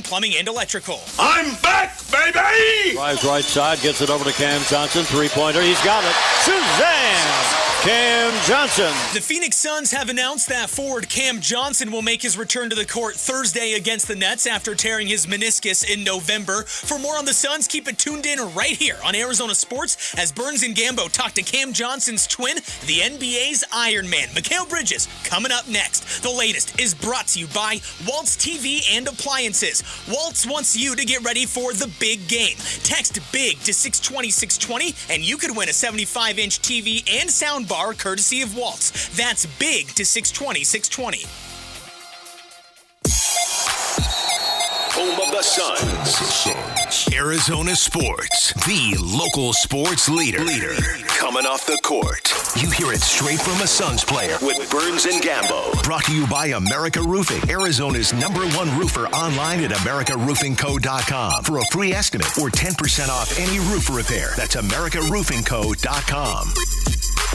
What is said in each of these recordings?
plumbing, and electrical. I'm back, baby! Drives right side, gets it over to Cam Johnson. Three-pointer, he's got it. Suzanne! Cam Johnson. The Phoenix Suns have announced that forward Cam Johnson will make his return to the court Thursday against the Nets after tearing his meniscus in November. For more on the Suns, keep it tuned in right here on Arizona Sports as Burns and Gambo talk to Cam Johnson's twin, the NBA's Iron Man, Mikal Bridges, coming up next. The latest is brought to you by Waltz TV and Appliances. Waltz wants you to get ready for the big game. Text BIG to 620-620 and you could win a 75-inch TV and soundbar courtesy of Waltz. That's BIG to 620-620. Home of the Suns. Arizona Sports, the local sports leader. Coming off the court. You hear it straight from a Suns player with Burns and Gambo. Brought to you by America Roofing, Arizona's #1 roofer, online at AmericaRoofingCo.com for a free estimate or 10% off any roof repair. That's AmericaRoofingCo.com.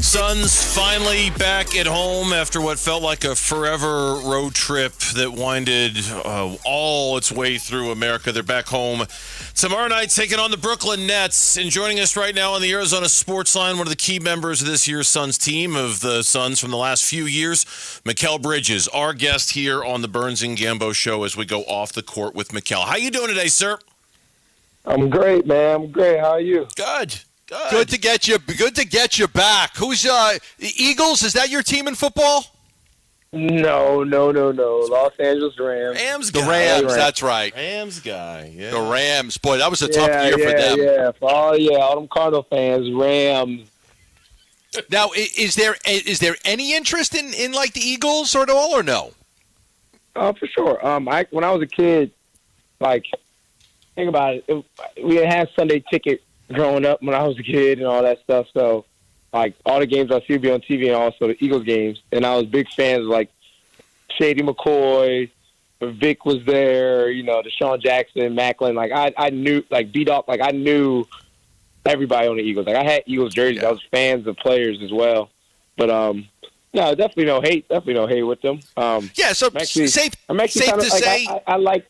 Suns finally back at home after what felt like a forever road trip that winded all its way through America. They're back home tomorrow night taking on the Brooklyn Nets. And joining us right now on the Arizona Sports Line, one of the key members of this year's Suns team of the Suns from the last few years, Mikal Bridges, our guest here on the Burns and Gambo show as we go off the court with Mikal. How you doing today, sir? I'm great, man. I'm great. How are you? Good. Good to get you. Good to get you back. Who's Eagles? Is that your team in football? No. Los Angeles Rams. The Rams. That's right. Rams guy. Yeah. The Rams. Boy, that was a tough year for them. Yeah. All them Cardinal fans. Rams. Now, is there any interest in like the Eagles or at all, or no? For sure. When I was a kid, like, think about it. We had Sunday ticket growing up when I was a kid and all that stuff. So, like, all the games I see would be on TV and also the Eagles games. And I was big fans of, like, Shady McCoy, Vic was there, Deshaun Jackson, Macklin. Like, I knew, like, B-Dog, like, I knew everybody on the Eagles. Like, I had Eagles jerseys. I was fans of players as well. But, no, definitely no hate. Definitely no hate with them. So safe to say. I like,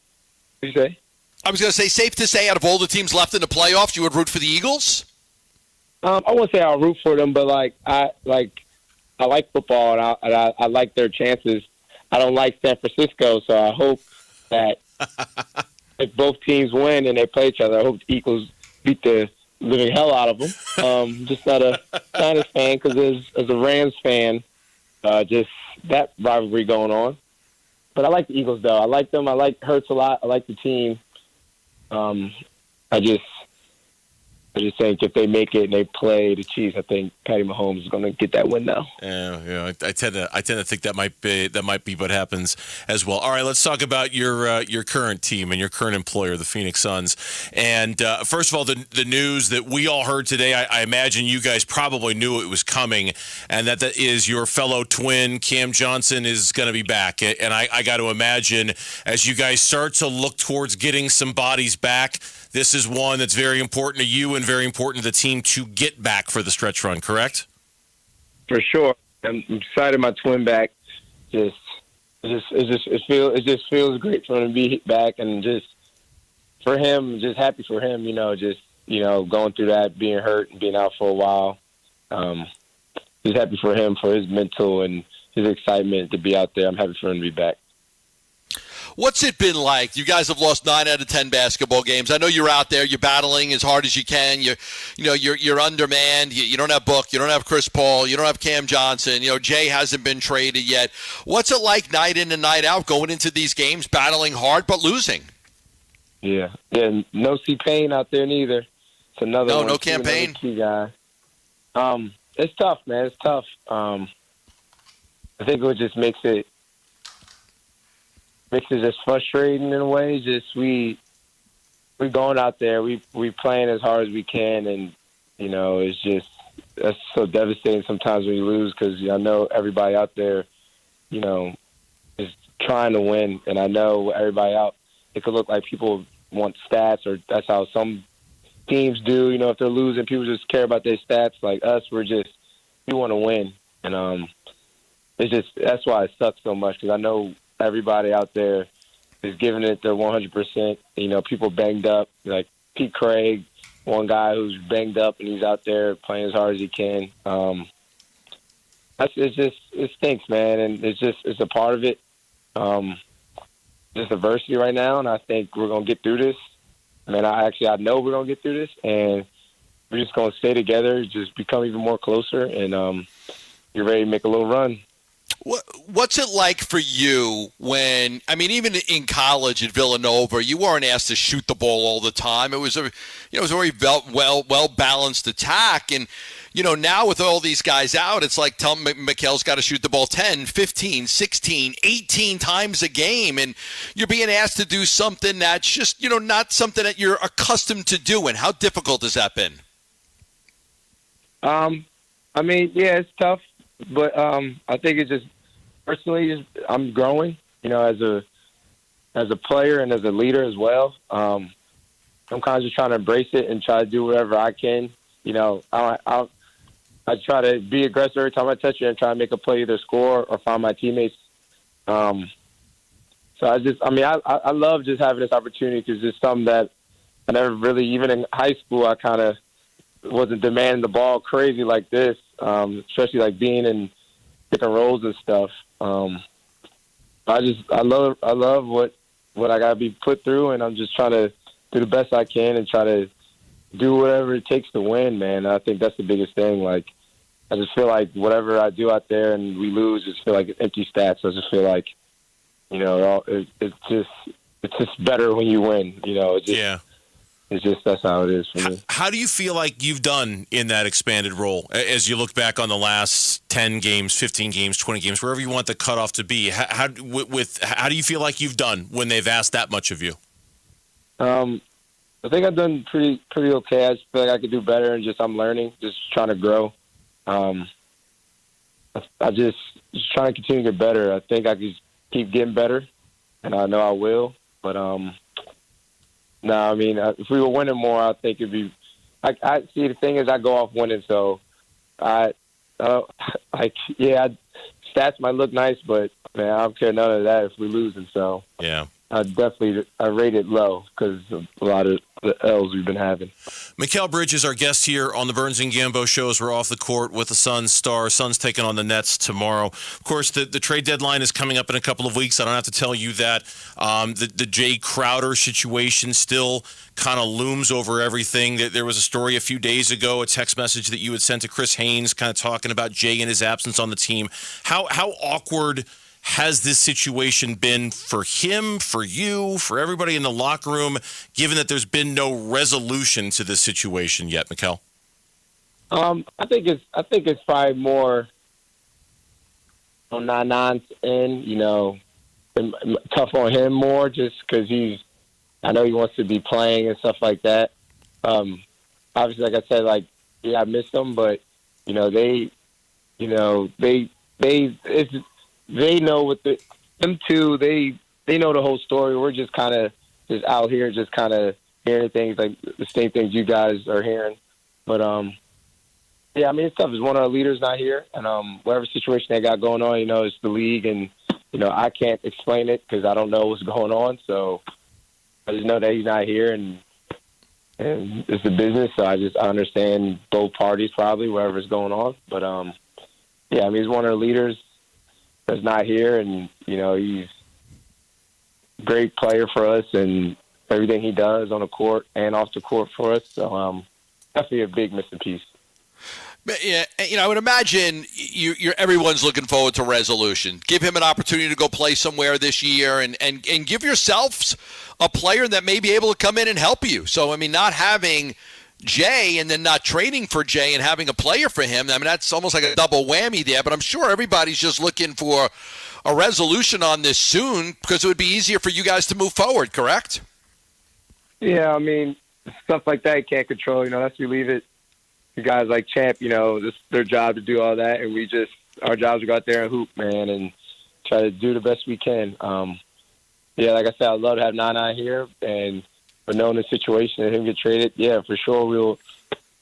what you say? I was going to say, safe to say, out of all the teams left in the playoffs, you would root for the Eagles? I wouldn't say I'll root for them, but I like football and I like their chances. I don't like San Francisco, so I hope that if both teams win and they play each other, I hope the Eagles beat the living hell out of them. Just not a Niners fan, because as a Rams fan, just that rivalry going on. But I like the Eagles, though. I like them. I like Hurts a lot. I like the team. I just think if they make it and they play the Chiefs, I think Patty Mahomes is going to get that win now. Yeah. I tend to think that might be what happens as well. All right, let's talk about your current team and your current employer, the Phoenix Suns. And first of all, the news that we all heard today, I imagine you guys probably knew it was coming, and that is your fellow twin Cam Johnson is going to be back. And I got to imagine as you guys start to look towards getting some bodies back, this is one that's very important to you and very important to the team to get back for the stretch run, correct? For sure. I'm excited my twin back. It just feels great for him to be back, and just for him, just happy for him, going through that, being hurt and being out for a while. Just happy for him, for his mental and his excitement to be out there. I'm happy for him to be back. What's it been like? You guys have lost 9 out of 10 basketball games. I know you're out there. You're battling as hard as you can. You're undermanned. You don't have Book. You don't have Chris Paul. You don't have Cam Johnson. Jay hasn't been traded yet. What's it like night in and night out going into these games, battling hard but losing? Yeah. No C-Payne out there neither. It's another one. No campaign. Key guy. It's tough, man. It's tough. I think it just makes it just frustrating in a way. Just we're going out there, we playing as hard as we can, and that's so devastating sometimes when you lose, because I know everybody out there, is trying to win, and I know everybody out. It could look like people want stats, or that's how some teams do. If they're losing, people just care about their stats. Like us, we want to win, and that's why it sucks so much, because I know everybody out there is giving it their 100%. You know, people banged up, like Pete Craig, one guy who's banged up and he's out there playing as hard as he can. It stinks, man, and it's a part of it. Just adversity right now, and I think we're gonna get through this. I mean, I know we're gonna get through this, and we're just gonna stay together, just become even more closer, and you're ready to make a little run. What's it like for you when, I mean, even in college at Villanova, you weren't asked to shoot the ball all the time. It was a very well balanced attack. And, you know, now with all these guys out, it's like tell Mikal's got to shoot the ball 10, 15, 16, 18 times a game. And you're being asked to do something that's just, you know, not something that you're accustomed to doing. How difficult has that been? I mean, yeah, it's tough. But I think it's just personally, I'm growing, you know, as a player and as a leader as well. I'm kind of just trying to embrace it and try to do whatever I can. You know, I try to be aggressive every time I touch it and try to make a play, either score or find my teammates. So I love just having this opportunity because it's something that I never really, even in high school, I kind of wasn't demanding the ball crazy like this. Especially like being in different roles and stuff. I love what I gotta be put through, and I'm just trying to do the best I can and try to do whatever it takes to win, man. I think that's the biggest thing. Like, I just feel like whatever I do out there and we lose, I just feel like it's empty stats. I just feel like, you know, it's just better when you win. You know, It's just that's how it is for me. How do you feel like you've done in that expanded role as you look back on the last 10 games, 15 games, 20 games, wherever you want the cutoff to be? How do you feel like you've done when they've asked that much of you? I think I've done pretty okay. I just feel like I could do better, and I'm learning, just trying to grow. I just trying to continue to get better. I think I could keep getting better, and I know I will. But no, I mean, if we were winning more, I think it'd be. I see. The thing is, I go off winning, so stats might look nice, but man, I don't care none of that if we're losing. So yeah, I rate it low because of a lot of the L's we've been having. Mikal Bridges, our guest here on the Burns Gambo show, as we're off the court with the Suns star. Suns taking on the Nets tomorrow. Of course, the trade deadline is coming up in a couple of weeks. I don't have to tell you that. The Jae Crowder situation still kind of looms over everything. There was a story a few days ago, a text message that you had sent to Chris Haynes, kind of talking about Jae and his absence on the team. How awkward has this situation been for him, for you, for everybody in the locker room, given that there's been no resolution to this situation yet, Mikal? I think it's probably more on Nan's end, you know, tough on him more just because I know he wants to be playing and stuff like that. Obviously, like I said, I miss them, but you know, they know them two. They know the whole story. We're just kind of just out here, just kind of hearing things like the same things you guys are hearing. But yeah, I mean, it's tough. It's one of our leaders not here, and whatever situation they got going on, you know, it's the league, and you know, I can't explain it because I don't know what's going on. So I just know that he's not here, and it's a business. So I understand both parties probably whatever's going on. But yeah, I mean, he's one of our leaders that's not here, and you know, he's a great player for us, and everything he does on the court and off the court for us. So definitely a big missing piece. But, yeah, you know, I would imagine everyone's looking forward to resolution. Give him an opportunity to go play somewhere this year, and give yourselves a player that may be able to come in and help you. So, I mean, not having Jae and then not trading for Jae and having a player for him, I mean, that's almost like a double whammy there. But I'm sure everybody's just looking for a resolution on this soon because it would be easier for you guys to move forward, correct? Yeah, I mean, stuff like that you can't control. You know, that's we leave it to guys like Champ. You know, it's their job to do all that, and our jobs to go out there and hoop, man, and try to do the best we can. Yeah, like I said, I'd love to have Nana here, but knowing the situation and him get traded, yeah, for sure we'll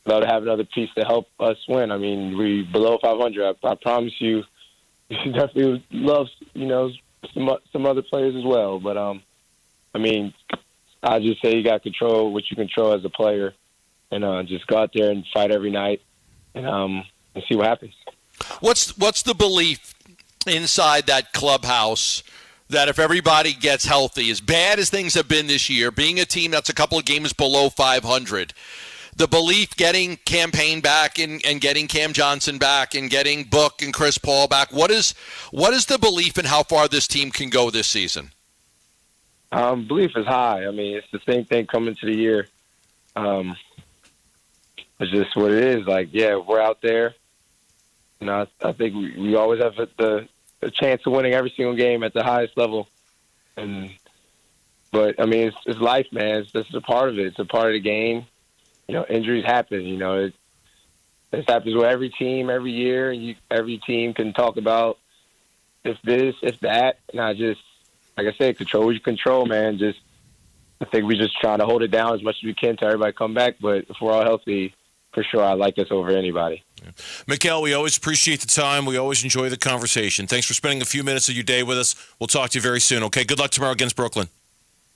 love to have another piece to help us win. I mean, we below 500. I promise you, definitely would love, you know, some other players as well. But I mean, I just say you got to control what you control as a player, and just go out there and fight every night, and see what happens. What's the belief inside that clubhouse that if everybody gets healthy, as bad as things have been this year, being a team that's a couple of games below 500, the belief getting Campaign back and getting Cam Johnson back and getting Book and Chris Paul back, what is the belief in how far this team can go this season? Belief is high. I mean, it's the same thing coming to the year. It's just what it is. Like, yeah, we're out there. I think we always have the chance of winning every single game at the highest level. But I mean, it's life, man. It's just a part of it. It's a part of the game. Injuries happen. This happens with every team every year. Every team can talk about if this, if that. And like I said, control what you control, man. I think we just trying to hold it down as much as we can till everybody come back. But if we're all healthy, for sure, I like us over anybody. Yeah. Mikal, we always appreciate the time. We always enjoy the conversation. Thanks for spending a few minutes of your day with us. We'll talk to you very soon, okay? Good luck tomorrow against Brooklyn.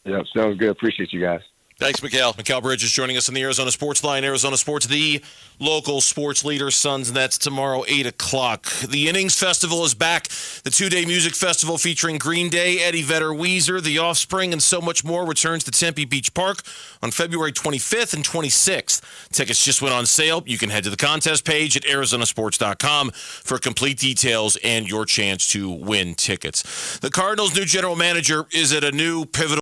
Yeah, sounds good. Appreciate you guys. Thanks, Mikal. Mikal Bridges joining us on the Arizona Sports Line. Arizona Sports, the local sports leader. Suns Nets tomorrow, 8 o'clock. The Innings Festival is back. The two-day music festival featuring Green Day, Eddie Vedder, Weezer, The Offspring, and so much more returns to Tempe Beach Park on February 25th and 26th. Tickets just went on sale. You can head to the contest page at arizonasports.com for complete details and your chance to win tickets. The Cardinals' new general manager is at a new pivotal